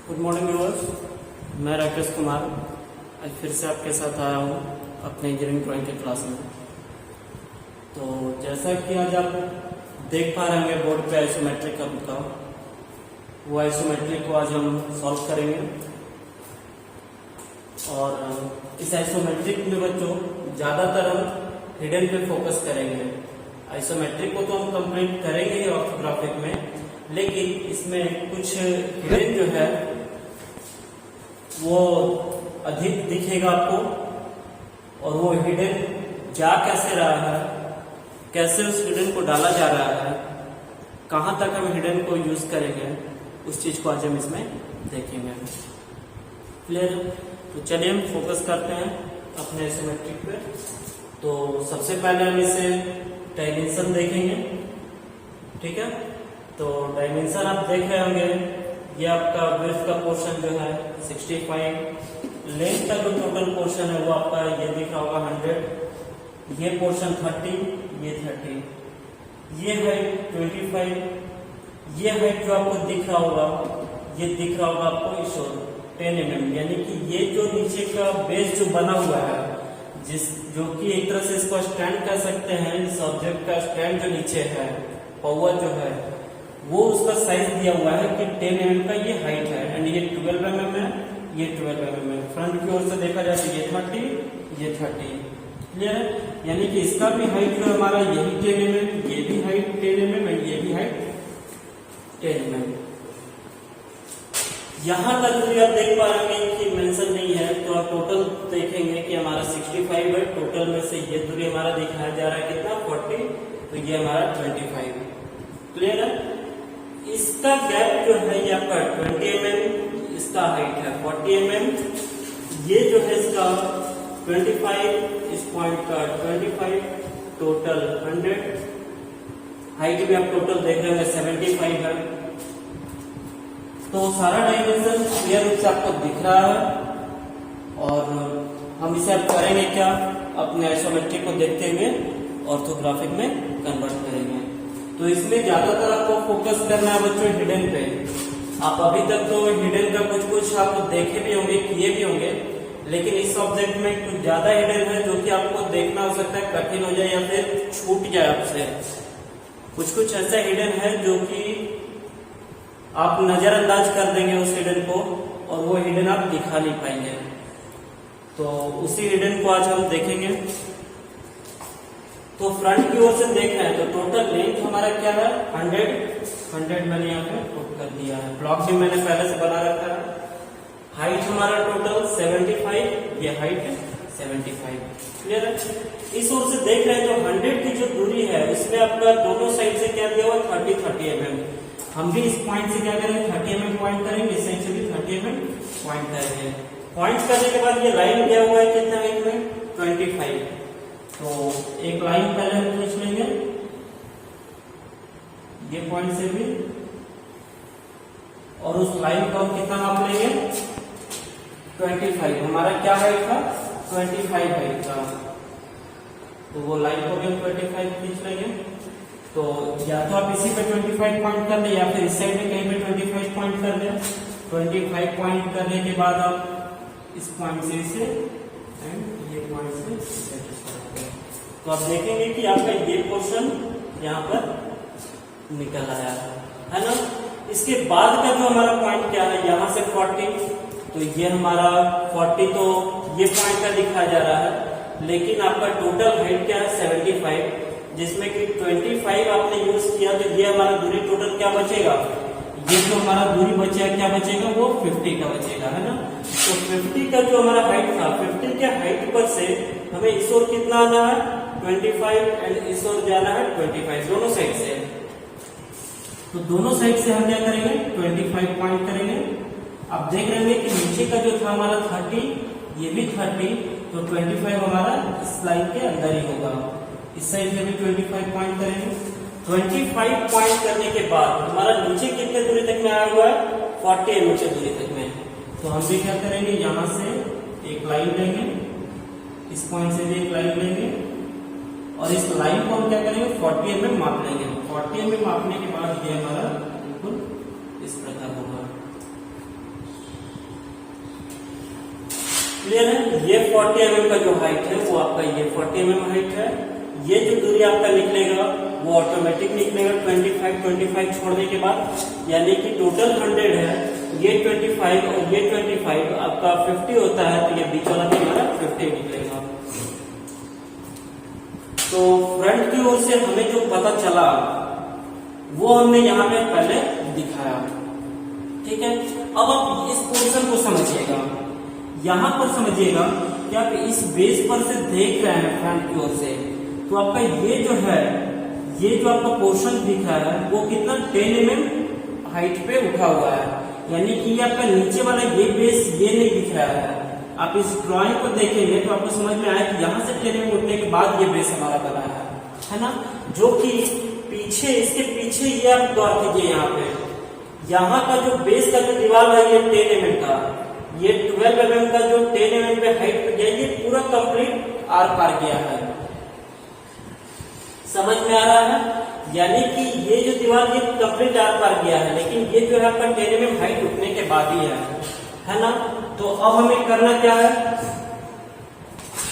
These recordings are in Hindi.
गुड मॉर्निंग व्यूअर्स, मैं राकेश कुमार आज फिर से आपके साथ आया हूँ अपने इंजीनियरिंग ड्राइंग के क्लास में। तो जैसा कि आज आप देख पा रहे होंगे बोर्ड पे आइसोमेट्रिक का बुका, वो आइसोमेट्रिक को आज हम सॉल्व करेंगे। और इस आइसोमेट्रिक में बच्चों ज़्यादातर हम हिडन पे फोकस करेंगे। आइसोमेट्रिक को तो हम कंप्लीट करेंगे ही ऑर्थोग्राफिक में, लेकिन इसमें कुछ हिडन जो है वो अधिक दिखेगा आपको, और वो हिडन जा कैसे रहा है, कैसे उस हिडन को डाला जा रहा है, कहाँ तक हम हिडन को यूज करेंगे, उस चीज को आज हम इसमें देखेंगे। क्लियर? तो चलिए हम फोकस करते हैं अपने आइसोमेट्रिक पे। तो सबसे पहले हम इसे डायमेंशन देखेंगे, ठीक है। तो डायमेंशन आप देख रहे होंगे, ये आपका ब्रेथ का पोर्शन जो है 65, लेंथ का जो टोटल पोर्शन है वो आपका ये दिख रहा होगा 100, ये पोर्शन 30, ये 30, ये हाइट 25, ये हाइट जो आपको दिख रहा होगा, ये दिख रहा होगा आपको इस 10 mm, यानी कि ये जो नीचे का बेस जो बना हुआ है, जो कि एक तरह से इसको स्टैंड कह सकते हैं, इस ऑब्जेक्ट का स्टैंड जो नीचे है, पौवा जो है, वो उसका साइज दिया हुआ है कि 10 mm का ये हाइट है, एंड ये 12 mm है, ये 12 mm है। फ्रंट की ओर से देखा जाए तो ये 30, ये 30, क्लियर है। यानी कि इसका भी हाइट जो हमारा यही 10 mm, ये भी हाइट 10 mm एंड ये भी हाइट 10 mm। यहाँ तक भी आप देख पा रहे हैं कि मेंशन नहीं है, तो आप टोटल देखेंगे कि हमारा 65 है, टोटल में से ये दूरी हमारा दिखाया जा रहा है कितना 40, तो ये हमारा 25, क्लियर है। इसका गैप जो है ये आपका 20 mm, इसका हाइट है 40 mm, ये जो है इसका 25, इस पॉइंट का 25, टोटल 100, हाइट भी आप टोटल देख रहे होंगे 75 है। तो सारा डायमेंशन क्लियर रूप से आपको दिख रहा है, और हम इसे अब करेंगे क्या, अपने आइसोमेट्रिक को देखते हुए ऑर्थोग्राफिक में कन्वर्ट करेंगे। तो इसमें ज्यादातर आपको फोकस करना है बच्चों हिडन पे। आप अभी तक तो हिडन का कुछ आप देखे भी होंगे, किए भी होंगे, लेकिन इस ऑब्जेक्ट में कुछ ज्यादा हिडन है जो कि आपको देखना हो सकता है कठिन हो जाए या फिर छूट जाए आपसे। कुछ ऐसा हिडन है जो कि आप नजरअंदाज कर देंगे उस हिडन को, और वो हिडन आप दिखा नहीं पाएंगे। तो उसी हिडन को आज हम देखेंगे। तो फ्रंट की ओर से देख रहे हैं तो टोटल लेंथ हमारा क्या है 100 मैंने यहाँ पे पुट कर दिया है, ब्लॉक भी मैंने पहले से बना रखा है। हाइट हमारा टोटल 75, ये हाइट है 75, क्लियर है। इस ओर से देख रहे हैं तो 100 की जो दूरी है उसमें आपका दोनों साइड से क्या दिया हुआ 30 mm। हम भी इस पॉइंट से क्या करेंगे 30 mm पॉइंट करेंगे, इस साइड से भी 30 mm पॉइंट करेंगे। पॉइंट करने के बाद ये लाइन दिया हुआ है कितना हाइट में 25, तो एक लाइन पहले हम खींच लेंगे, ये पॉइंट से भी, और उस लाइन को हम कितना नाप लेंगे 25, हमारा क्या हाइट था 25 हाइट था, तो वो लाइन को भी हम 25 खींच लेंगे। तो या तो आप इसी पे 25 पॉइंट कर ले, या फिर इस साइड में कहीं पे 25 पॉइंट कर ले। 25 पॉइंट करने के बाद आप इस पॉइंट से इसे एंड ये पॉइंट से, तो आप देखेंगे कि आपका ये पोर्शन यहाँ पर निकल आया है ना। इसके बाद का जो हमारा पॉइंट क्या है, यहाँ से 40, तो ये हमारा 40 तो ये पॉइंट का दिखाया जा रहा है, लेकिन आपका टोटल हाइट क्या है 75, जिसमें कि 25 आपने यूज किया, तो ये हमारा दूरी टोटल क्या बचेगा, ये जो हमारा दूरी बचेगा क्या बचेगा वो 50 का बचेगा, है ना। तो 50 का जो हमारा हाइट था, 50 के हाइट पर से हमें इस ओर कितना आना है 25, एंड इस ओर जाना है 25, दोनों साइड से। तो दोनों साइड से हम क्या करेंगे 25 पॉइंट करेंगे। आप देख रहे हैं कि नीचे का जो था हमारा 30, ये भी 30, तो 25 हमारा इस लाइन के अंदर ही होगा। इस साइड में भी 25 पॉइंट करेंगे। 25 पॉइंट करने के बाद हमारा नीचे कितने दूरी तक में आया हुआ है 40 mm की दूरी तक में, तो हम भी क्या करेंगे यहाँ से एक लाइन लेंगे, इस पॉइंट से भी एक लाइन लेंगे, और इस लाइन को हम क्या करेंगे 40 mm माप लेंगे। 40 mm मापने के बाद ये हमारा बिल्कुल इस प्रकार होगा। क्लियर है? ये 40 mm का जो हाइट है वो आपका ये 40 mm हाइट है। ये जो दूरी आपका निकलेगा वो ऑटोमेटिक निकलेगा 25 छोड़ने के बाद, यानी कि टोटल 100 है, ये 25 और ये 25 आपका 50 होता है, तो ये बीच वाला भी हमारा 50 निकलेगा। तो फ्रंट की ओर से हमें जो पता चला वो हमने यहाँ पे पहले दिखाया, ठीक है। अब आप इस पोर्शन को समझिएगा, यहाँ पर समझिएगा कि आप इस बेस पर से देख रहे हैं फ्रंट की ओर से, तो आपका ये जो है, ये जो आपका पोर्शन दिख रहा है वो कितना 10 mm हाइट पे उठा हुआ है, यानी कि ये आपका नीचे वाला ये बेस ये नहीं दिख रहा है। आप इस ड्राइंग को देखेंगे तो आपको समझ में आया कि यहाँ से 10 mm उठने के बाद ये बेस हमारा बना है ना, जो कि पीछे, इसके पीछे ये आप गौर कीजिए, यहाँ पे यहाँ का जो बेस का जो दीवार है ये 10 mm का, ये 12 mm का जो 10 mm पे हाइट पे गया, ये पूरा कंप्लीट आर पार गया है। समझ में आ रहा है? यानी कि ये जो दीवार ये कंप्लीट आर पार गया है, लेकिन ये जो है आपका 10 mm हाइट उठने के बाद ही है ना। तो अब हमें करना क्या है,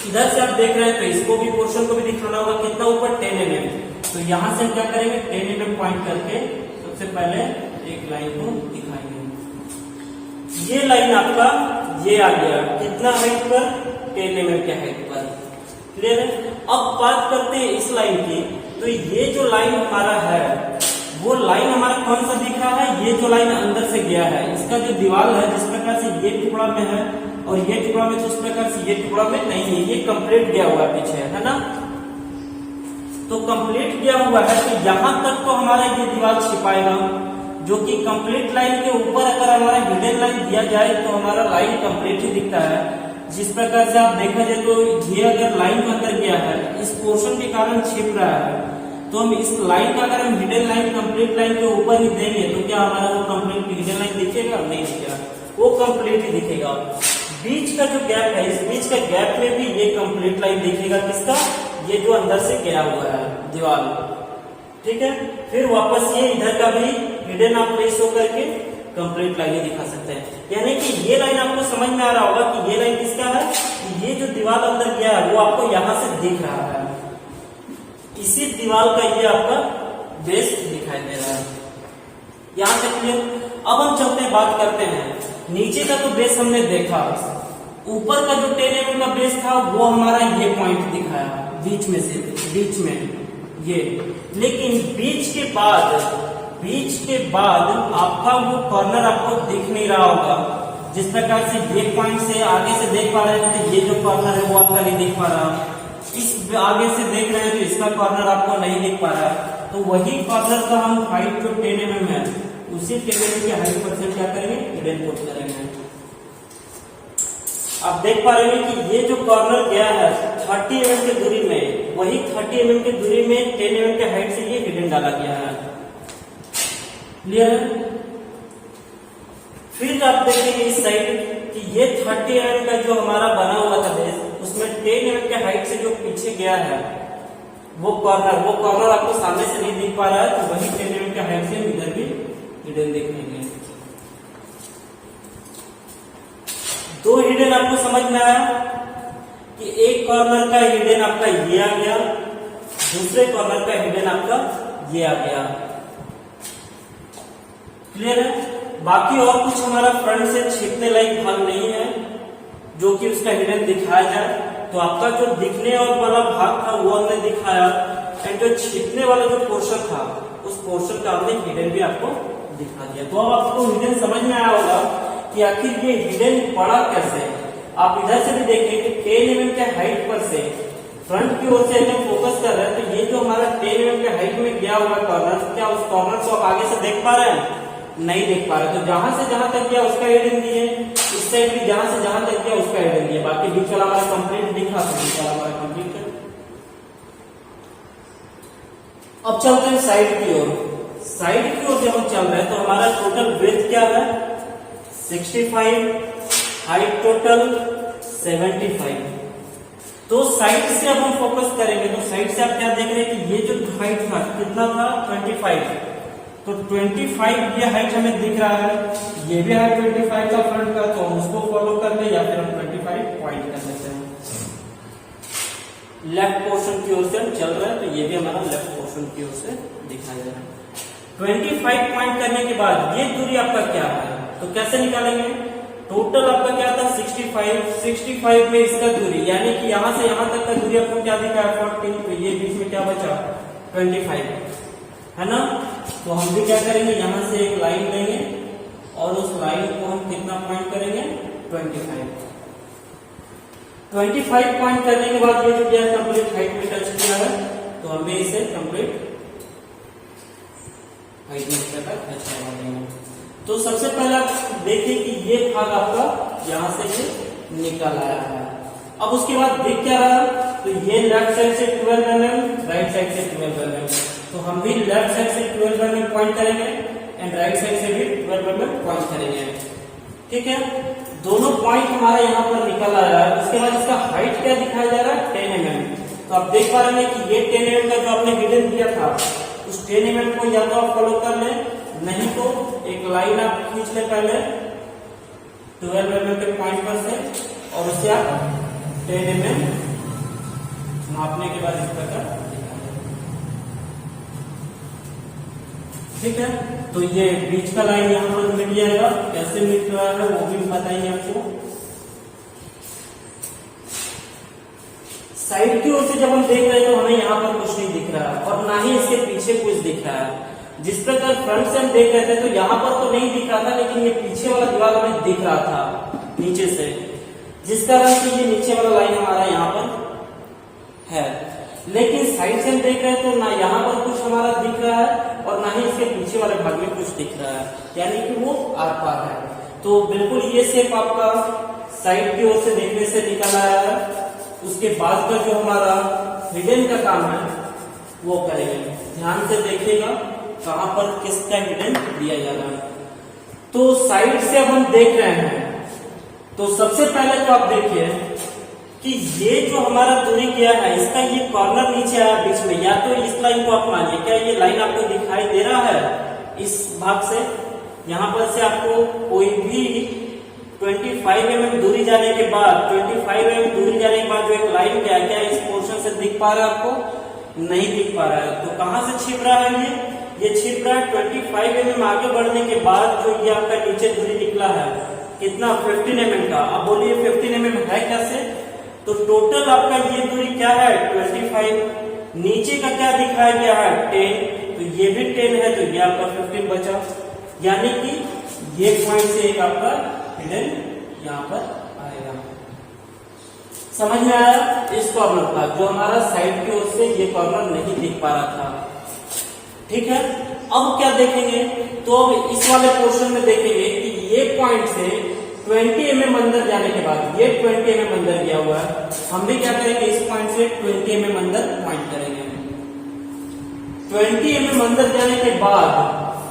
इधर से आप देख रहे हैं तो इसको भी पोर्शन को भी दिखाना होगा कितना ऊपर 10 mm। तो यहां से हम क्या करेंगे, 10 mm पॉइंट करके सबसे पहले एक लाइन को दिखाएंगे। ये लाइन आपका ये आ गया कितना हाइट पर, 10 mm के हाइट पर। क्लियर है? अब बात करते हैं इस लाइन की, तो ये जो लाइन हमारा है वो लाइन हमारा कौन सा दिख रहा है, ये जो लाइन अंदर से गया है, इसका जो दीवार है जिस प्रकार से ये टुकड़ा में है और ये टुकड़ा में, तो उस प्रकार से ये टुकड़ा में नहीं है, ये कंप्लीट गया हुआ है पीछे, है ना। तो कंप्लीट गया हुआ है, तो यहां तक तो हमारा ये दीवार छिपाएगा, जो कि कंप्लीट लाइन के ऊपर अगर हमारा हिडन लाइन दिया जाए तो हमारा लाइन कंप्लीट ही दिखता है। जिस प्रकार से आप देखा जाए तो ये अगर लाइन के अंदर गया है, इस पोर्शन के कारण छिप रहा है, तो हम इस लाइन का अगर हम हिडन लाइन कंप्लीट लाइन के ऊपर ही देंगे तो क्या हमारा वो कंप्लीट हिडन लाइन दिखेगा? नहीं दिखेगा, वो कंप्लीट ही दिखेगा। बीच का जो गैप है, इस बीच का गैप में भी ये कंप्लीट लाइन दिखेगा, किसका? ये जो अंदर से गया हुआ है दीवार, ठीक है। फिर वापस ये इधर का भी हिडन आप प्लेस होकर के कंप्लीट लाइन दिखा सकते हैं। यानी कि ये लाइन आपको समझ में आ रहा होगा कि ये लाइन किसका है, कि ये जो दीवार अंदर गया है वो आपको यहां से दिख रहा है, इसी दीवार का ये आपका बेस दिखाई दे रहा है। यहां तक क्लियर? अब हम चलते हैं, बात करते हैं नीचे का। तो बेस हमने देखा, ऊपर का जो 10 mm का बेस था वो हमारा ये पॉइंट दिखाया बीच में से, बीच में ये, लेकिन बीच के बाद आपका वो कॉर्नर आपको दिख नहीं रहा होगा। जिस प्रकार से ये पॉइंट से आगे से देख पा रहे हैं तो ये जो कॉर्नर है वो आपका नहीं दिख पा रहा, इस आगे से देख रहे हैं तो इसका कॉर्नर आपको नहीं दिख पा रहा है। तो वही कॉर्नर का हम हाइट जो 10 mm है, उसी 10 mm के हाइट पर से क्या करेंगे, हिडन पुट करेंगे। आप देख पा रहे हैं कि ये जो कॉर्नर गया है 30 mm की दूरी में, वही 30 mm की दूरी में 10 mm के हाइट से ये हिडन डाला गया है। क्लियर है? फिर आप देखेंगे इस साइड कि ये 30 mm का जो हमारा बना हुआ था बेस, उसमें 10 mm के हाइट से जो पीछे गया है वो कॉर्नर आपको सामने से नहीं दिख पा रहा है, तो वही 10 mm के हाइट से इधर भी हिडन देखेंगे। दो हिडन आपको समझ में आया कि एक कॉर्नर का हिडन आपका ये आ गया, दूसरे कॉर्नर का हिडन आपका ये आ गया। क्लियर है? बाकी और कुछ हमारा फ्रंट से छिपने लायक भाग नहीं है जो कि उसका हिडन दिखाया जाए। तो आपका जो दिखने और वाला भाग था वो हमने दिखाया, एंड जो छिपने वाला जो पोर्शन था उस पोर्शन का हमने हिडन भी आपको दिखा दिया। तो अब आपको हिडन समझ में आया होगा कि आखिर ये हिडन पड़ा कैसे। आप इधर से भी देखें कि 10 mm के हाइट पर से फ्रंट की ओर से हम फोकस कर रहे हैं, तो ये जो हमारा 10 mm के हाइट में गया हुआ कॉर्नर, क्या उस कॉर्नर को आप आगे से देख पा रहे हैं? नहीं देख पा रहे। तो जहां से जहां तक गया उसका हिडन दिए, इस साइड भी जहां से जहां तक गया उसका हिडन दिए, बाकी बीच वाला हमारा कंप्लीट दिखा, तो बीच वाला हमारा कंप्लीट है। अब चलते हैं साइड की ओर। साइड की ओर जब हम चल रहे हैं तो हमारा टोटल ब्रेथ क्या है, 65, हाइट टोटल 75। तो साइड से अब हम फोकस करेंगे, तो साइड से आप क्या देख रहे हैं कि ये जो हाइट था कितना था, 25। तो 25 ये हाइट हमें दिख रहा है, ये भी हाइट 25 का फ्रंट का, तो हम उसको फॉलो कर ले या फिर हम 25 लेफ्ट पोर्शन की ओर से चल रहा है, तो ये भी हमारा लेफ्ट पोर्शन की ओर से दिखाया जा रहा है। 25 पॉइंट करने के बाद ये दूरी आपका क्या है, तो कैसे निकालेंगे? टोटल आपका क्या था 65 में इसका दूरी, यानी कि यहां से यहां तक का दूरी आपको क्या दिखा है 40, तो ये बीच में क्या बचा 25, है ना। तो हम भी क्या करेंगे, यहां से एक लाइन लेंगे और उस लाइन को हम कितना पॉइंट करेंगे 25 पॉइंट करने के बाद ये जो क्या कंप्लीट हाइट में टच किया है, तो हमें इसे कंप्लीट हाइट में टच करवा देंगे। तो सबसे पहले आप देखिए कि ये भाग आपका यहां से ये निकल आया है। अब उसके बाद दिख क्या रहा, तो ये लेफ्ट साइड से 12 mm, राइट साइड से 12 mm, तो हम भी लेफ्ट साइड से 12 mm पॉइंट करेंगे एंड राइट साइड से भी 12 mm पॉइंट करेंगे। ठीक है, दोनों पॉइंट हमारा यहाँ पर निकल आया है। उसके बाद इसका हाइट क्या दिखाया जा रहा है 10 mm, तो आप देख पा रहे हैं कि ये 10 mm का जो आपने हिडन दिया था, उस 10 mm को या तो आप फॉलो कर ले, नहीं तो एक लाइन आप खींच ले पहले 12 mm के पॉइंट पर से, और उससे आप 10 mm नापने के बाद इस प्रकार दिखा दे। ठीक है, तो ये बीच का लाइन यहाँ पर मिट जाएगा। कैसे मिट रहा है वो भी बताएंगे आपको। साइड की ओर से जब हम देख रहे हैं तो हमें यहाँ पर कुछ नहीं दिख रहा है और ना ही इसके पीछे कुछ दिख रहा है। जिस प्रकार फ्रंट से हम देख रहे थे तो यहाँ पर तो नहीं दिख रहा था, लेकिन ये पीछे वाला दीवार हमें दिख रहा था नीचे से, जिस कारण से ये नीचे वाला लाइन हमारा यहाँ पर है। लेकिन साइड से हम देख रहे हैं तो ना यहाँ पर कुछ हमारा दिख रहा है और ना ही इसके पीछे वाले भाग में कुछ दिख रहा है, यानी कि वो आर पार है। तो बिल्कुल ये शेप आपका साइड की ओर से देखने से निकल आया है। उसके बाद का जो हमारा हिडन का काम है वो करेंगे। ध्यान से देखिएगा कहां पर किसका हिडन दिया जा रहा है। तो साइड से अब हम देख रहे हैं, तो सबसे पहले तो आप देखिए कि ये जो हमारा दूरी क्या है, इसका ये कॉर्नर नीचे आया बीच में, या तो इस लाइन को आप मानिए, क्या ये लाइन आपको दिखाई दे रहा है इस भाग से? यहां पर से आपको कोई भी 25 mm दूरी जाने के बाद 25 mm दूरी जाने के बाद जो एक लाइन क्या है, क्या इस पोर्शन से दिख पा रहा है आपको? नहीं दिख पा रहा है। तो कहां से छिप रहा है ये छिप रहा है 25 mm आगे बढ़ने के बाद जो ये आपका नीचे दूरी निकला है, कितना 15 mm का। अब बोलिए 15 mm है कैसे? तो टोटल आपका ये दूरी क्या है 25, नीचे का क्या दिखाया गया है 10, तो ये भी 10 है, तो ये आपका 15 बचा, यानी कि ये पॉइंट से एक आपका हिडन यहाँ पर आएगा। समझ में आया? इस कॉर्नर का जो हमारा साइड की ओर से ये कॉर्नर नहीं दिख पा रहा था। ठीक है, अब क्या देखेंगे, तो अब इस वाले पोर्शन में देखेंगे कि ये पॉइंट से 20 mm अंदर जाने के बाद, ये 20 mm अंदर गया हुआ है, हम भी क्या करेंगे इस पॉइंट से 20 mm अंदर पॉइंट करेंगे। 20 mm अंदर जाने के बाद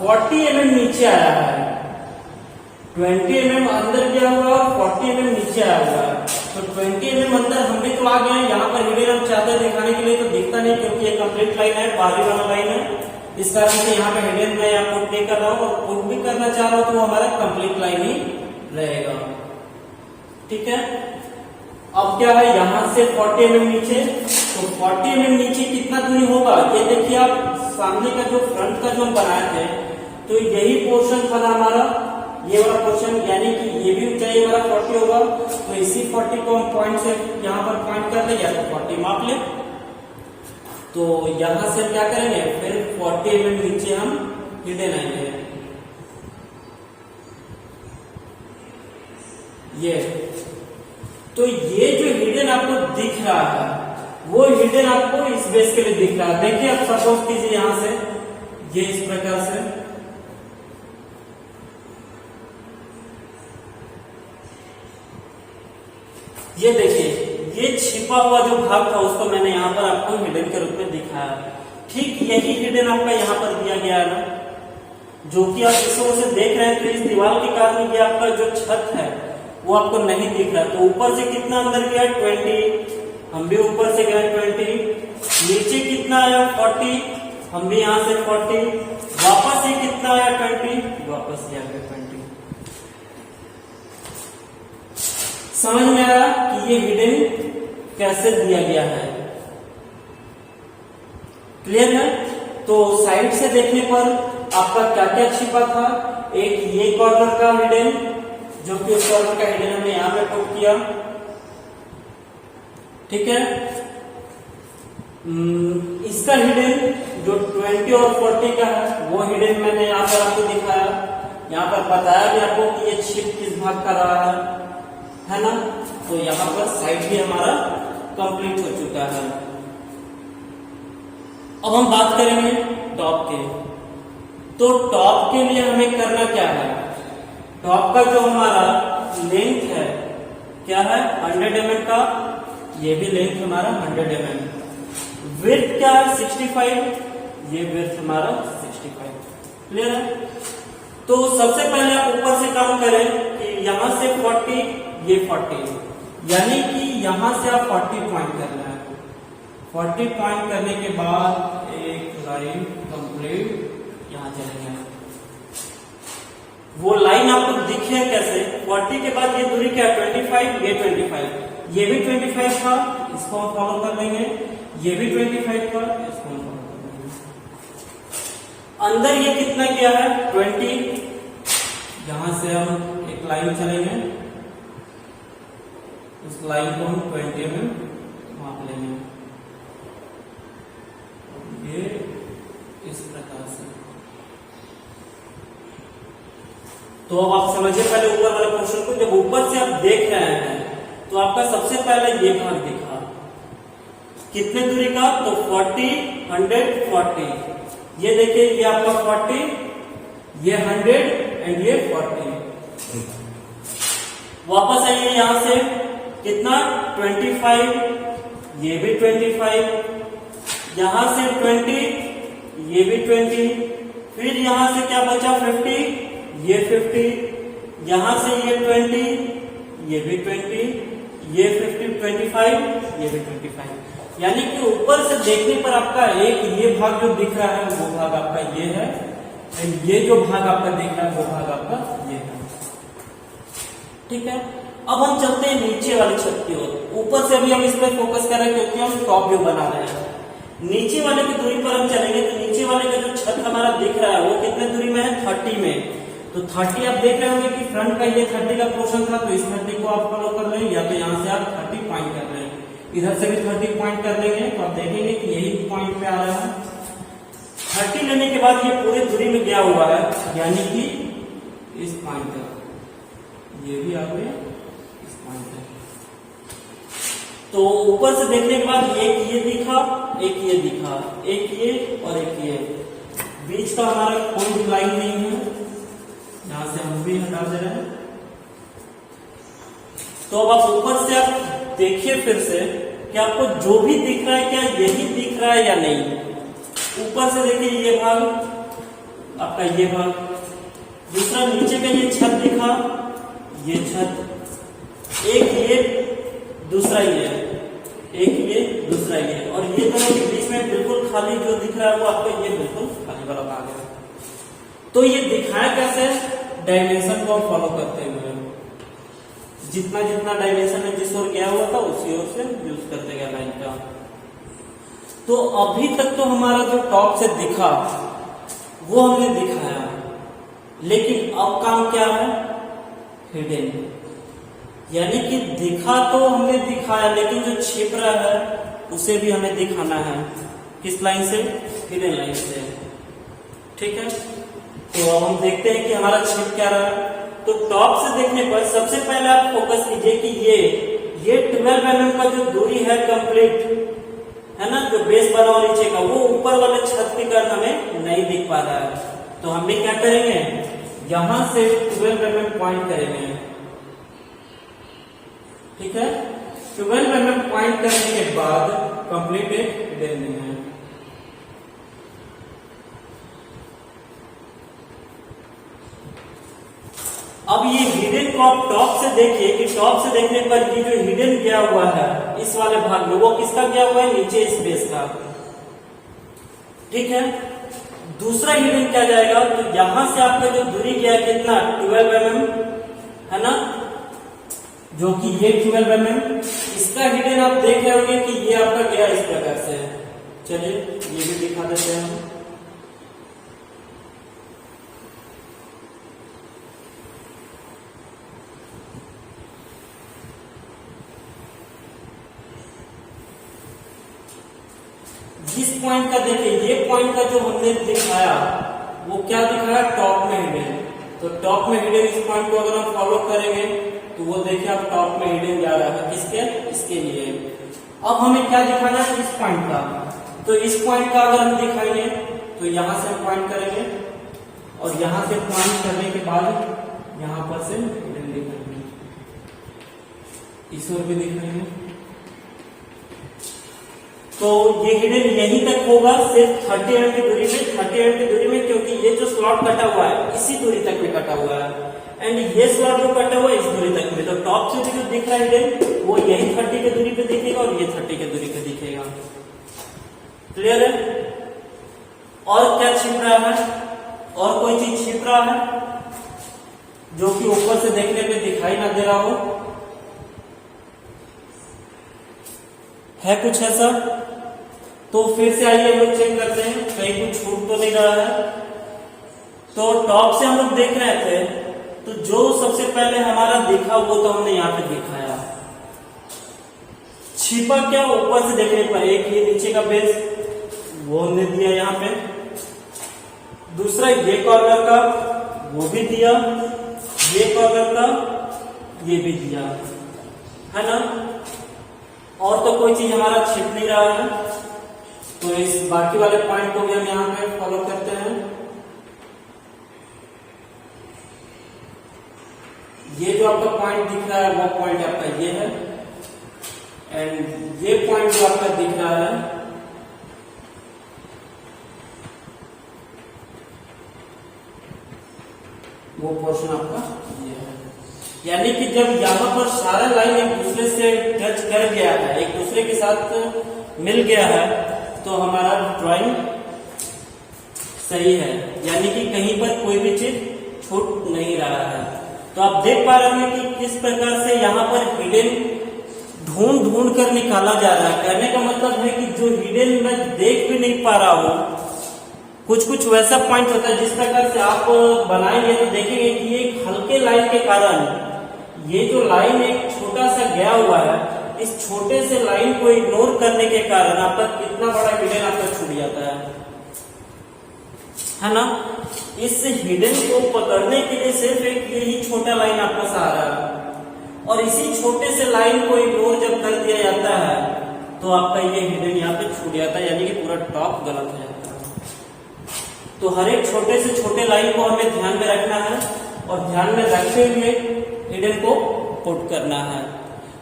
40 mm नीचे आया है, 20 mm अंदर गया हुआ और 40 mm नीचे आया हुआ है। तो 20 mm अंदर हम भी तो आ गए हैं। यहाँ पर हिडन हम चाहते हैं दिखाने के लिए, तो दिखता नहीं क्योंकि ये कंप्लीट लाइन है, बाहरी वाला लाइन है, इस कारण से यहाँ पे हिडन मैं आपको पुट कर रहा हूँ, और पुट भी करना चाह रहा हूँ तो हमारा कंप्लीट लाइन ही रहेगा। ठीक है, अब क्या है यहाँ से 40 mm नीचे, तो 40 mm नीचे कितना दूरी होगा ये देखिए आप। सामने का जो फ्रंट का जो हम बनाए थे, तो यही पोर्शन था हमारा, ये वाला पोर्शन, यानी कि ये भी ऊंचाई हमारा 40 होगा। तो इसी 40 को हम पॉइंट से यहाँ पर पॉइंट कर ले, या तो 40 माप ले। तो यहां से क्या करेंगे, फिर 40 mm नीचे हम हिडन आएंगे। ये तो ये जो हिडन आपको दिख रहा है, वो हिडन आपको इस बेस के लिए दिख रहा है। देखिए आप सपोज कीजिए यहां से ये इस प्रकार से, ये देखिए ये छिपा हुआ जो भाग था उसको मैंने यहाँ पर आपको हिडन के रूप में दिखाया। ठीक यही हिडन आपका यहाँ पर दिया गया है ना, जो कि आप इस ओर से देख रहे हैं। तो इस दीवार के कारण ये आपका जो छत है वो आपको नहीं दिख रहा। तो ऊपर से कितना अंदर गया 20, हम भी ऊपर से गए 20, नीचे कितना आया 40, हम भी यहाँ से 40, वापस ये कितना आया 20, वापस ये आ गया 20। समझ में आया कि ये हिडन कैसे दिया गया है। क्लियर है? तो साइड से देखने पर आपका क्या क्या छिपा था, एक ये कॉर्नर का हिडन, जो कि उस कॉर्नर का हिडन हमने यहाँ पे पुट किया, ठीक है। इसका हिडन जो 20 और 40 का है वो हिडन मैंने यहाँ पर आपको दिखाया, यहाँ पर बताया भी आपको कि ये छिप किस भाग का रहा है ना। तो यहाँ पर साइड भी हमारा कंप्लीट हो चुका है। अब हम बात करेंगे टॉप के। तो टॉप के लिए हमें करना क्या है, टॉप का जो हमारा लेंथ है क्या है 100 mm का, ये भी लेंथ हमारा 100 mm, विड्थ क्या है 65, ये विड्थ हमारा 65, क्लियर है। तो सबसे पहले आप ऊपर से काम करें कि यहां से 40, ये 40, यानी कि यहां से आप 40 पॉइंट करना है। 40 पॉइंट करने के बाद एक लाइन कंप्लीट यहां चलेंगे। वो लाइन आपको दिखे कैसे, 40 के बाद ये दूरी क्या 25, ये 25, ये भी 25 था, इसको हम फॉलो कर लेंगे, ये भी 25 था, इसको हम फॉलो कर लेंगे। अंदर ये कितना किया है 20, यहां से हम एक लाइन चलेंगे, इस लाइन को हम 20 में माप लेंगे, ये इस प्रकार से। तो अब आप समझिए पहले ऊपर वाले पोर्शन को, जब ऊपर से आप देख रहे हैं तो आपका सबसे पहले ये भाग दिखा, कितने दूरी का, तो 40, 100, 40, ये देखिए ये आपका 40, ये 100 एंड ये 40। वापस आइए यहां से कितना 25, ये भी 25, यहां से 20, ये भी 20, फिर यहां से क्या बचा 50, ये 50, यहां से ये 20, ये भी 20, ये 50, 25, ये भी 25। यानी कि ऊपर से देखने पर आपका एक ये भाग जो दिख रहा है वो भाग आपका ये है, एंड ये जो भाग आपका दिख रहा है वो भाग आपका ये है, ठीक है। अब हम चलते हैं नीचे वाली छत की ओर। ऊपर से अभी हम इस पर फोकस कर रहे हैं क्योंकि हम टॉप व्यू बना रहे हैं। नीचे वाले की दूरी पर हम चलेंगे तो नीचे वाले का जो छत हमारा दिख रहा है वो कितने दूरी में है 30 में। तो 30 आप देख रहे होंगे कि फ्रंट का ये 30 का पोर्शन था, तो इस 30 को आप फॉलो कर लें, या तो यहाँ से आप 30 पॉइंट कर लें, इधर से भी 30 पॉइंट कर लेंगे, तो आप देखेंगे कि यही पॉइंट पे आ रहा है। 30 लेने के बाद ये पूरी दूरी में गया हुआ है, यानी कि इस पॉइंट तक, ये भी आप इस पॉइंट तक। तो ऊपर से देखने के बाद एक ये दिखा, एक ये दिखा, एक ये और एक ये, बीच का हमारा कोई लाइन नहीं है, यहां से हम भी हटा दे रहे हैं। तो अब आप ऊपर से आप देखिए फिर से कि आपको जो भी दिख रहा है क्या यही दिख रहा है या नहीं। ऊपर से देखिए ये भाग आपका, ये भाग, दूसरा नीचे का ये छत दिखा, ये छत, एक ये दूसरा ये, एक ये दूसरा ये, और ये दोनों के बीच में बिल्कुल खाली जो दिख रहा है वो आपको ये बिल्कुल खाली वाला भाग है। तो ये दिखाया कैसे, डायमेंशन को फॉलो करते हुए, जितना जितना डायमेंशन में जिस ओर गया हुआ था उसी ओर से यूज करते गया लाइन का। तो अभी तक तो हमारा जो टॉप से दिखा वो हमने दिखाया, लेकिन अब काम क्या है हिडन, यानी कि दिखा तो हमने दिखाया लेकिन जो छिप रहा है उसे भी हमें दिखाना है। किस लाइन से, हिडन लाइन से, ठीक है। तो अब हम देखते हैं कि हमारा छिप क्या रहा है। तो टॉप से देखने पर सबसे पहले आप फोकस कीजिए कि ये 12 mm का जो दूरी है कंप्लीट है ना, जो बेस बना और नीचे का, वो ऊपर वाले छत के कारण हमें नहीं दिख पा रहा है। तो हम भी क्या करेंगे, यहां से 12 mm पॉइंट करेंगे, ठीक है। 12 mm पॉइंट करने के बाद कंप्लीट एक हिडन है। अब ये हिडन को आप टॉप से देखिए कि टॉप से देखने पर ये जो हिडन गया हुआ है इस वाले भाग में, वो किसका गया हुआ है, नीचे इस बेस का, ठीक है। दूसरा हिडन क्या जाएगा, तो यहां से आपका जो दूरी गया कितना 12 mm है ना, जो कि ये 12 mm, इसका हिडन आप देख रहे होंगे कि ये आपका गया इस प्रकार से, चलिए ये भी दिखा देते हैं हम। जिस पॉइंट का देखिए, ये पॉइंट का जो हमने दिखाया वो क्या दिखाया, टॉप में हिडन। तो टॉप में हिडन इस पॉइंट को अगर हम फॉलो करेंगे तो वो देखिए आप टॉप में हिडन जा रहा है किसके, इसके लिए। अब हमें क्या दिखाना है, इस पॉइंट का। तो इस पॉइंट का अगर हम दिखाएंगे तो यहां से हम पॉइंट करेंगे और यहां से पॉइंट करने के बाद यहां पर से हिडन दिखाएंगे, इस ओर भी दिखाएंगे। तो ये हिडन यहीं तक होगा सिर्फ 30 एम की दूरी में, 30 एम की दूरी में, क्योंकि ये जो स्लॉट कटा हुआ है इसी दूरी तक में कटा हुआ है एंड ये स्लॉट जो कटा हुआ है इस दूरी तक में। तो टॉप से भी जो दिख रहा है हिडन वो यही 30 की दूरी पे दिखेगा और ये 30 की दूरी पे दिखेगा। क्लियर है? और क्या छिप रहा है, और कोई चीज छिप रहा है जो कि ऊपर से देखने पे दिखाई ना दे रहा हो, है कुछ ऐसा? तो फिर से आइए हम लोग चेक करते हैं कहीं कुछ छूट तो नहीं रहा है। तो टॉप से हम लोग देख रहे थे तो जो सबसे पहले हमारा दिखा वो तो हमने यहाँ पे दिखाया। छिपा क्या, ऊपर से देखने पर एक ये नीचे का बेस वो हमने दिया यहाँ पे, दूसरा ये कॉर्नर का वो भी दिया, ये कॉर्नर का ये भी दिया, है ना। और तो कोई चीज हमारा छिप नहीं रहा है। तो इस बाकी वाले पॉइंट को भी हम यहाँ पे फॉलो करते हैं। ये जो आपका पॉइंट दिख रहा है वो पॉइंट आपका ये है एंड ये पॉइंट जो आपका दिख रहा है वो पोर्शन आपका ये है। यानी कि जब यहाँ पर सारा लाइन एक दूसरे से टच कर गया है, एक दूसरे के साथ मिल गया है, तो हमारा ड्राइंग सही है, यानी कि कहीं पर कोई भी चीज छूट नहीं रहा है। तो आप देख पा रहे हैं कि किस प्रकार से यहाँ पर हिडन ढूंढ ढूंढ कर निकाला जा रहा है। कहने का मतलब है कि जो हिडन मैं देख भी नहीं पा रहा हूँ, कुछ कुछ वैसा पॉइंट होता है जिस प्रकार से आप बनाएंगे तो देखेंगे कि एक हल्के लाइन के कारण ये जो लाइन एक छोटा सा गया हुआ है, इस छोटे से लाइन को इग्नोर करने के कारण आपका कितना बड़ा हिडन आपका छूट जाता है ना। इस हिडन को पकड़ने के लिए सिर्फ एक यही छोटा लाइन आपका सहारा है और इसी छोटे से लाइन को इग्नोर जब कर दिया जाता है तो आपका ये हिडन यहाँ पे छूट जाता है, यानी कि पूरा टॉप गलत हो जाता है। तो हर एक छोटे से छोटे लाइन को हमें ध्यान में रखना है और ध्यान में रखते हुए हिडन को पुट करना है।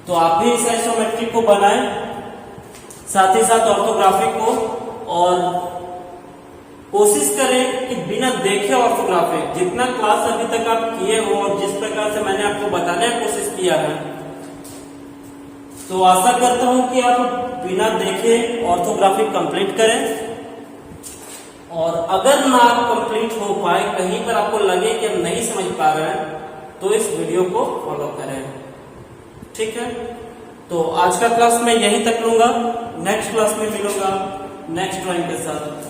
तो आप भी इस आइसोमेट्रिक को बनाएं, साथ ही साथ ऑर्थोग्राफिक को, और कोशिश करें कि बिना देखे ऑर्थोग्राफिक जितना क्लास अभी तक आप किए हो और जिस प्रकार से मैंने आपको बताने की कोशिश किया है, तो आशा करता हूं कि आप बिना देखे ऑर्थोग्राफिक कंप्लीट करें। और अगर ना आप कंप्लीट हो पाए, कहीं पर आपको लगे कि हम नहीं समझ पा रहे हैं, तो इस वीडियो को फॉलो करें, ठीक है। तो आज का क्लास मैं यहीं तक लूंगा, नेक्स्ट क्लास में मिलूंगा नेक्स्ट ड्राइंग के साथ।